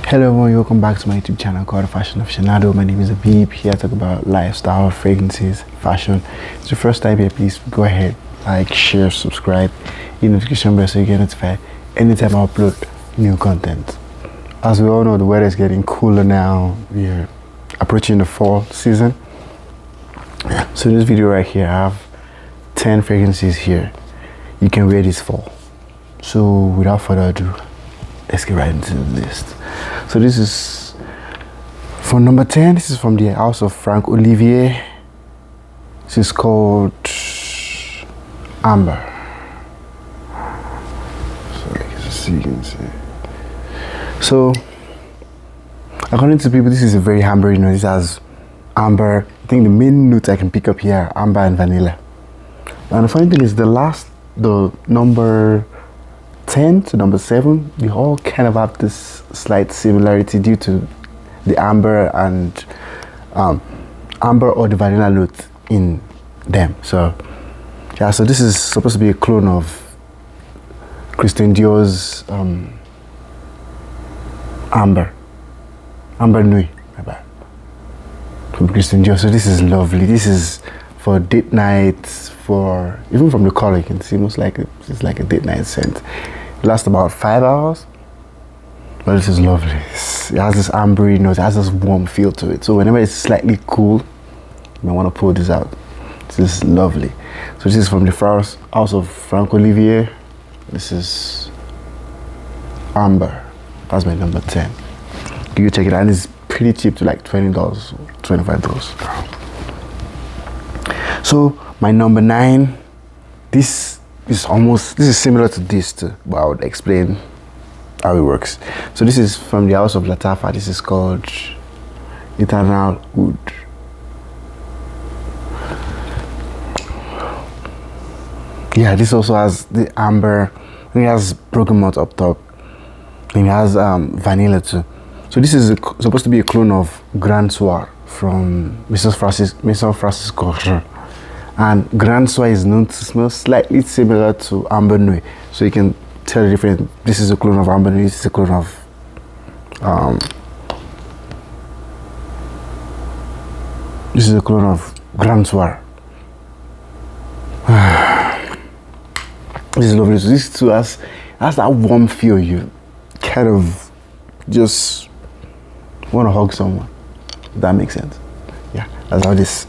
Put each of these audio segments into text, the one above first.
Hello everyone, welcome back to my YouTube channel called Fashion Aficionado. My name is Abib. Here I talk about lifestyle, fragrances, fashion. If it's your first time here, please go ahead, like, share, subscribe, hit the notification bell so you get notified anytime I upload new content. As we all know, the weather is getting cooler now. We're approaching the fall season. So in this video right here, I have 10 fragrances here you can wear this fall. So without further ado, let's get right into the list. So this is for number 10. This is from the house of Frank Olivier. This is called Amber. So you can see. So according to people, this is a very amber. This has amber. I think the main notes I can pick up here are amber and vanilla. And the funny thing is, the number 10 to number 7, they all kind of have this slight similarity due to the amber and amber or the vanilla note in them. So yeah, so this is supposed to be a clone of Christian Dior's amber Nuit, my bad, from Christian Dior. So this is lovely. This is for date nights, for even from the color you can see most likely it's like a date night scent. It lasts about 5 hours, but this is lovely. It has this ambery note, it has this warm feel to it. So whenever it's slightly cool, you might want to pull this out. This is lovely. So this is from the first house of Frank Olivier. This is Amber. That's my number 10. You check it out, and it's pretty cheap, to like $20, $25. So my number 9, this is similar to this too, but I would explain how it works. So this is from the house of Lattafa. This is called Eternal Wood. Yeah, this also has the amber. It has broken malt up top, and it has vanilla too. So this is supposed to be a clone of Grand Soir from Maison Francis Cocher. And Grand Soir is known to smell slightly similar to Amber Nuit. So you can tell the difference. This is a clone of Amber Nuit, this is a clone of Grand Soir. This is lovely. So this too has that warm feel. You kind of just want to hug someone. If that makes sense. Yeah, that's how this.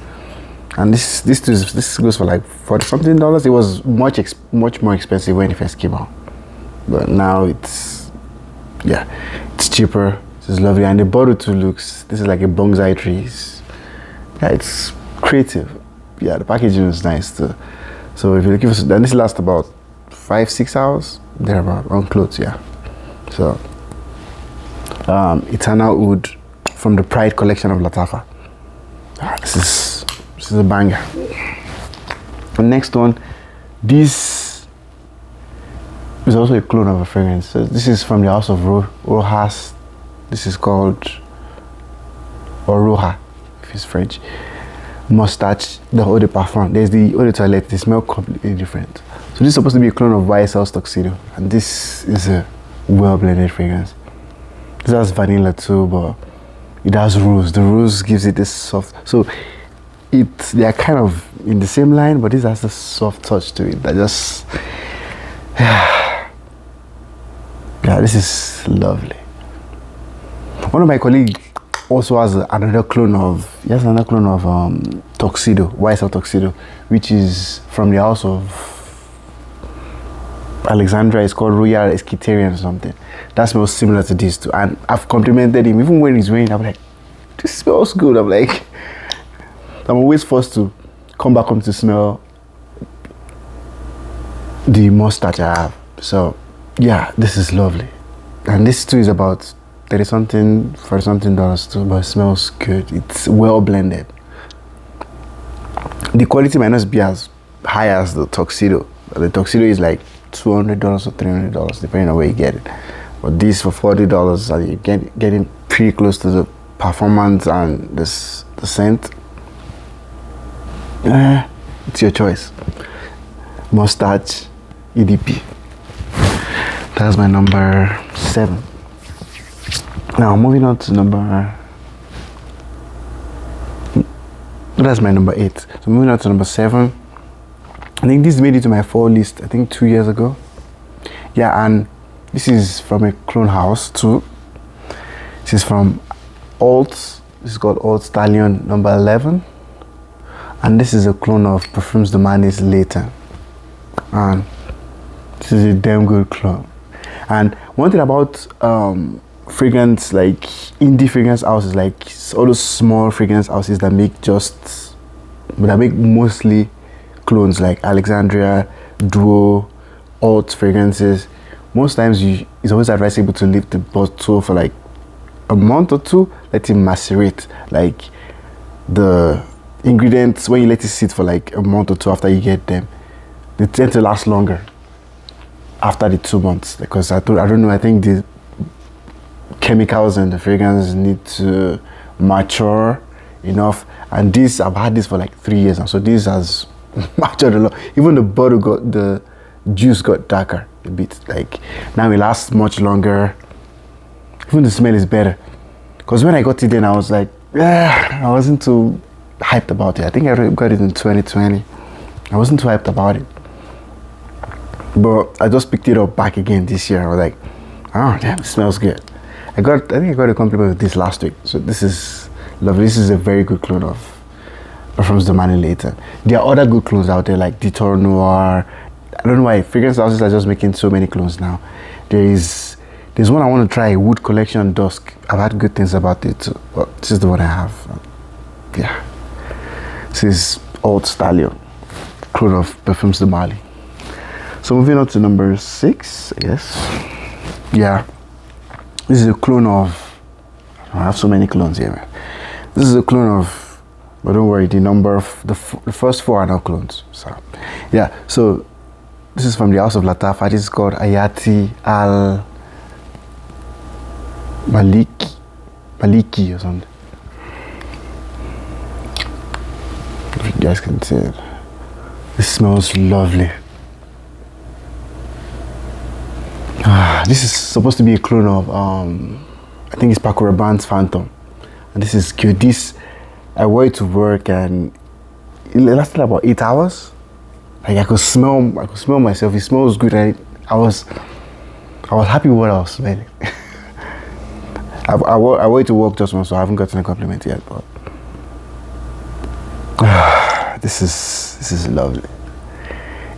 And this goes for like $40 something. It was much more expensive when it first came out, but now it's cheaper. This is lovely, and the bottle too looks. This is like a bonsai trees. Yeah, it's creative. Yeah, the packaging is nice too. So if you're looking for, then this lasts about 5-6 hours thereabout on clothes. Yeah. So Eternal Wood from the Pride collection of Lattafa. This is a banger. The next one, this is also a clone of a fragrance. So this is from the house of Rojas. This is called, or Roja if it's French, Mustache, the eau de parfum. There's the eau de toilette. They smell completely different. So this is supposed to be a clone of YSL's Tuxedo, and this is a well blended fragrance. This has vanilla too, but it has rose. The rose gives it this soft. So they are kind of in the same line, but this has a soft touch to it that just yeah, this is lovely. One of my colleagues also has another clone of Tuxedo, YSL Tuxedo, which is from the house of Alexandra. It's called Royal Esquitarian or something. That smells similar to this too, and I've complimented him even when he's wearing it. I'm like, this smells good. I'm like, I'm always forced to come back home to smell the mustache I have. So yeah, this is lovely, and this too is about $30 something, $40 something too, but it smells good. It's well blended. The quality might not be as high as the Tuxedo. The Tuxedo is like $200 or $300 depending on where you get it, but this for $40, and you're getting pretty close to the performance and the scent. It's your choice. Mustache EDP. That's my number 7. Now moving on to number, that's my number 8. So moving on to number 7. I think this made it to my fall list, I think 2 years ago. Yeah, and this is from a clone house too. This is from Alt. This is called Alt Stallion number 11. And this is a clone of Parfums de Manis later. And this is a damn good clone. And one thing about fragrance, like indie fragrance houses, like all those small fragrance houses that make mostly clones, like Alexandria, Duo, Alt fragrances. Most times it's always advisable to leave the bottle for like a month or 2, let it macerate. Like the ingredients, when you let it sit for like a month or 2 after you get them, they tend to last longer after the 2 months, because I don't know, I think the chemicals and the fragrance need to mature enough. And this, I've had this for like 3 years now, so this has matured a lot. Even the bottle the juice got darker a bit. Like now it lasts much longer. Even the smell is better. Because when I got it then, I was like, I wasn't too hyped about it. I think I got it in 2020. I wasn't too hyped about it. But I just picked it up back again this year. I was like, oh damn, it smells good. I think I got a compliment with this last week. So this is lovely. This is a very good clone of Parfums de Manis later. There are other good clones out there like Detour Noir. I don't know why fragrance houses are just making so many clones now. There's one I want to try, Wood Collection Dusk. I've had good things about it too, but this is the one I have. Yeah, this is Old Stallion, clone of Parfums de Manis. So moving on to number 6, I guess. Yeah, this is a clone of, I have so many clones here, man. This is a clone of, but don't worry, the first 4 are not clones. So yeah, so this is from the house of Lattafa. This is called Ayati Al-Maliki or something. If you guys can see it. This smells lovely. This is supposed to be a clone of I think it's Paco Rabanne's Phantom, and this is cute. This, I wore it to work and it lasted about 8 hours. Like I could smell myself. It smells good. I was happy with what I was smelling. I wore it to work just once, so I haven't gotten a compliment yet. But this is lovely.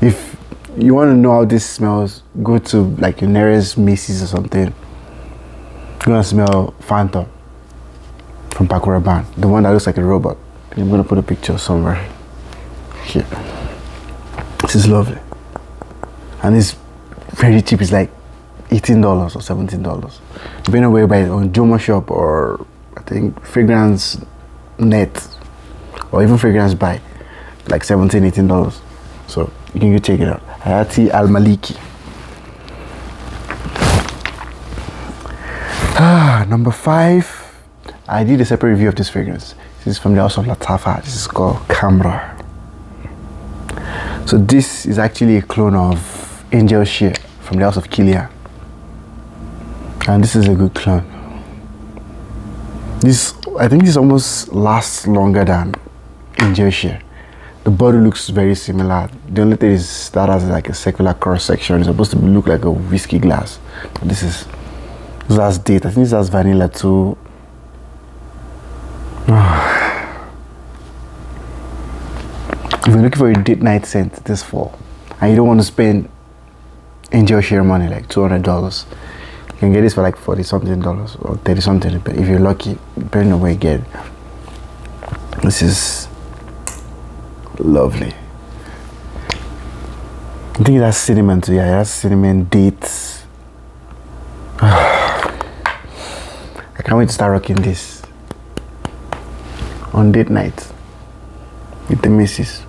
If you want to know how this smells, go to like your nearest Macy's or something. You're gonna smell Phantom from Paco Rabanne, the one that looks like a robot. I'm gonna put a picture somewhere here. This is lovely, and it's very cheap. It's like $18 or $17, depending on where you buy it, on Joma Shop or I think Fragrance Net or even Fragrance Buy, like $17, $18. So you can go check it out. Ayati Al-Maliki. Number 5, I did a separate review of this fragrance. This is from the house of Lattafa. This is called Khamrah. So this is actually a clone of Angel Share from the house of Guerlain, and this is a good clone. I think this almost lasts longer than Angel Share. The bottle looks very similar. The only thing is that has like a circular cross section. It's supposed to look like a whiskey glass. But this has date. I think this has vanilla too. If you're looking for a date night scent this fall and you don't want to spend Angel Share money like $200, you can get this for like $40 something or $30 something if you're lucky, depending on where you get it. This is lovely. I think it has cinnamon too. Yeah, it has cinnamon, dates. I can't wait to start rocking this on date night with the missus.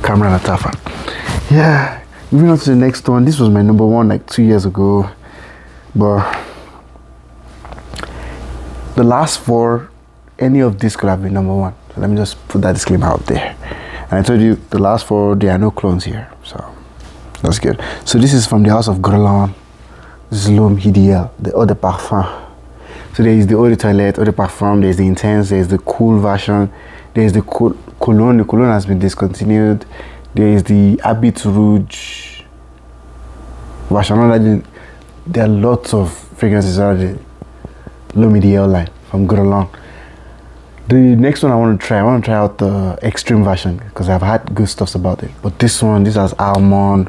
Khamrah Lattafa. Yeah, moving on to the next one. This was my number 1 like 2 years ago, but the last 4, any of this could have been number 1. So let me just put that disclaimer out there. And I told you the last 4, there are no clones here, so that's good. So this is from the house of Guerlain. This is L'Homme Idéal, the Eau de Parfum. So there is the Eau de Toilette, Eau de Parfum, there's the Intense, there's the Cool version, there's the Cologne. The Cologne has been discontinued. There is the Habit Rouge version. There are lots of fragrances around the L'Homme Idéal line from Guerlain. The next one I want to try out the Extreme version because I've had good stuff about it. But this has almond,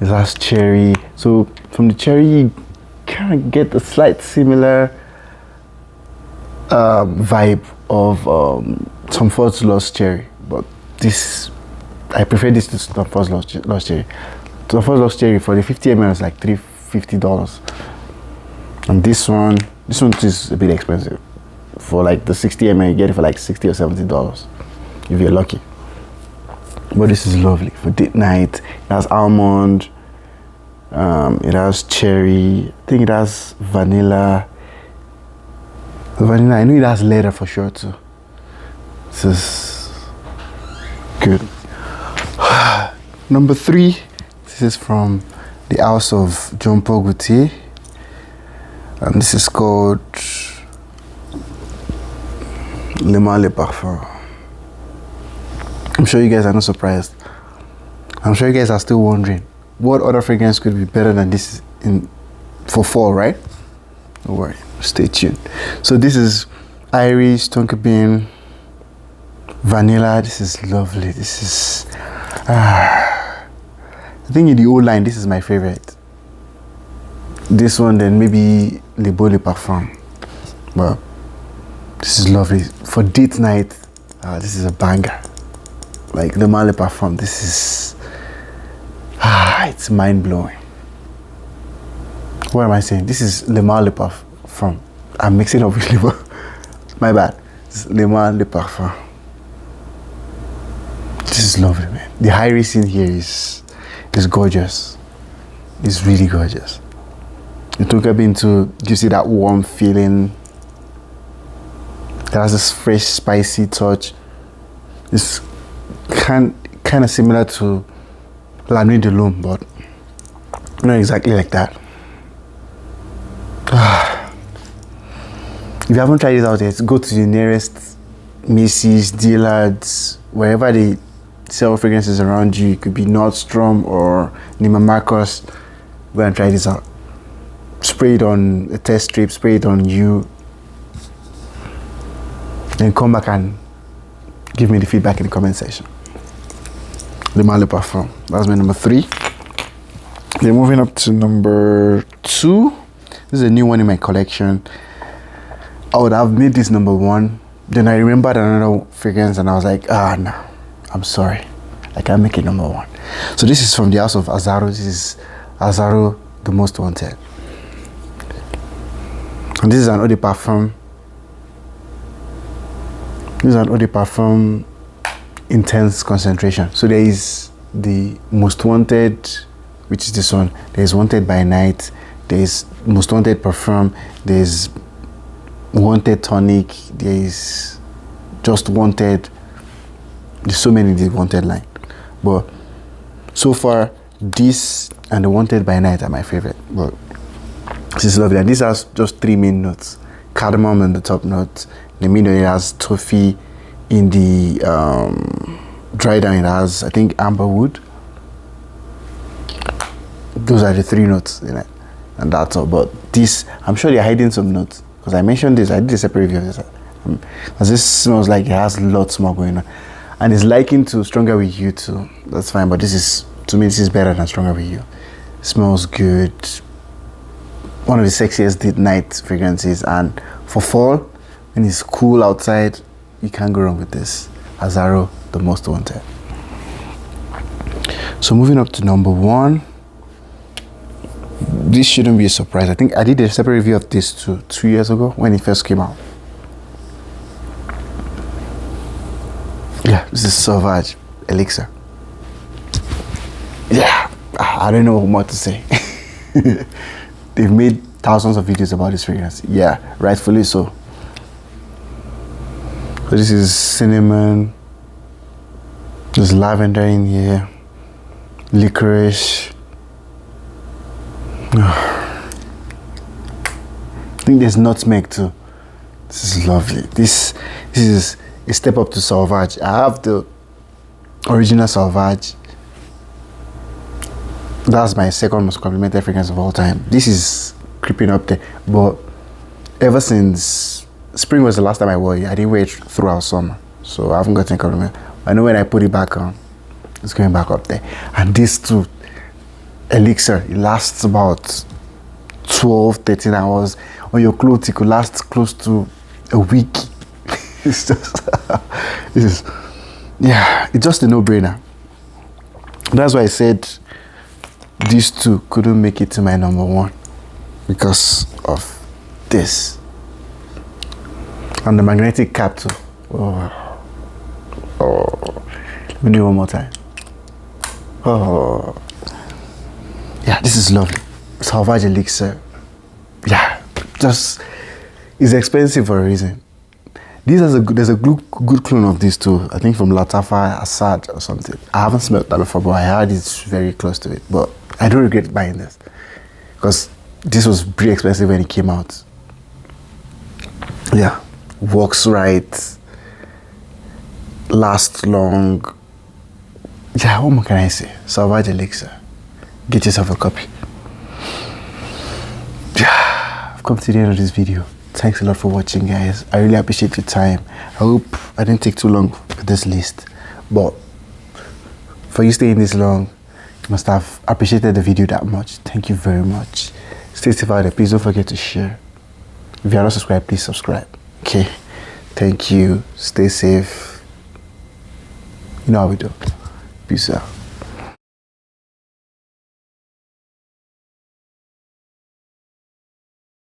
this has cherry. So from the cherry, you kind of get a slight similar vibe of Tom Ford's Lost Cherry. But this, I prefer this to Tom Ford's Lost Cherry. Tom Ford's Lost Cherry for the 50 ml is like $350. And this one is a bit expensive. For like the 60 ml, you get it for like $60 or $70 if you're lucky. But this is lovely for date night. It has almond, it has cherry, I think it has vanilla. I know it has leather for sure too. This is good. Number 3, this is from the house of Jean Paul Gaultier, and this is called Le Male Le Parfum. I'm sure you guys are not surprised. I'm sure you guys are still wondering what other fragrance could be better than this for fall, right? Don't worry, stay tuned. So this is iris, tonka bean, vanilla. This is lovely. This is I think in the old line this is my favorite. This one, then maybe Le Beau Le Parfum. But this is lovely for date night. This is a banger. Like Le Male Le Parfum. This is it's mind blowing. What am I saying? This is Le Male Le Parfum. I'm mixing up with Le Beau. My bad. This is Le Male Le Parfum. This is lovely, man. The iris in here is gorgeous. It's really gorgeous. The tonka bean too gives you that warm feeling. It has this fresh, spicy touch. It's kind of similar to La Nuit de l'Homme, but not exactly like that. If you haven't tried it out yet, go to the nearest Macy's, Dillard's, wherever they sell fragrances around you. It could be Nordstrom or Neiman Marcus. Go and try this out. Spray it on a test strip, spray it on you, then come back and give me the feedback in the comment section. Le Male Le Parfum. That's my number 3. Then moving up to number 2. This is a new one in my collection. I would have made this number 1. Then I remembered another fragrance and I was like, no, I'm sorry. I can't make it number 1. So this is from the house of Azzaro. This is Azzaro, the Most Wanted. And this is an Eau de Parfum. This is an Eau de Parfum intense concentration. So there is the Most Wanted, which is this one. There is Wanted by Night. There is Most Wanted Parfum. There is Wanted Tonic. There is Just Wanted. There's so many in the Wanted line. But so far, this and the Wanted by Night are my favorite. But this is lovely. And this has just 3 main notes. Cardamom in the top note. In the middle it has toffee. In the dry down it has, I think, amberwood. Those are the 3 notes in it. And that's all. But this, I'm sure they're hiding some notes. Because I mentioned this, I did a separate review of this. Because this smells like it has lots more going on. And it's likened to Stronger With You too. That's fine. But this is, to me, this is better than Stronger With You. It smells good. One of the sexiest date night fragrances. And for fall, when it's cool outside, you can't go wrong with this. Azzaro, the Most Wanted. So moving up to number 1. This shouldn't be a surprise. I think I did a separate review of this 2 years ago when it first came out. Yeah, this is Sauvage Elixir. Yeah, I don't know what to say. They've made thousands of videos about this fragrance. Yeah, rightfully so. So this is cinnamon. There's lavender in here. Licorice. think there's nutmeg too. This is lovely. This is a step up to Sauvage. I have the original Sauvage. That's my second most complimented fragrance of all time. This is creeping up there, but ever since spring was the last time I wore it, I didn't wear it throughout summer, so I haven't gotten compliment. I know when I put it back on, it's going back up there. And this too, Elixir, it lasts about 12-13 hours. On your clothes, it could last close to a week. It's just, yeah, it's just a no-brainer. That's why I said these two couldn't make it to my number one because of this. And the magnetic cap too. Oh, let me do it one more time. Oh, yeah, this is lovely. Sauvage Elixir. Yeah, just, it's expensive for a reason. There's a good clone of this too. I think from Latafa Assad or something. I haven't smelled that before, but I heard it's very close to it. But I don't regret buying this because this was pretty expensive when it came out. Yeah, works right, lasts long. Yeah, what more can I say? Sauvage Elixir. Get yourself a copy. Yeah, I've come to the end of this video. Thanks a lot for watching, guys. I really appreciate your time. I hope I didn't take too long for this list, but for you staying this long, you must have appreciated the video that much. Thank you very much. Stay safe out there. Please don't forget to share. If you are not subscribed, please subscribe. Okay, thank you. Stay safe. You know how we do. Peace out.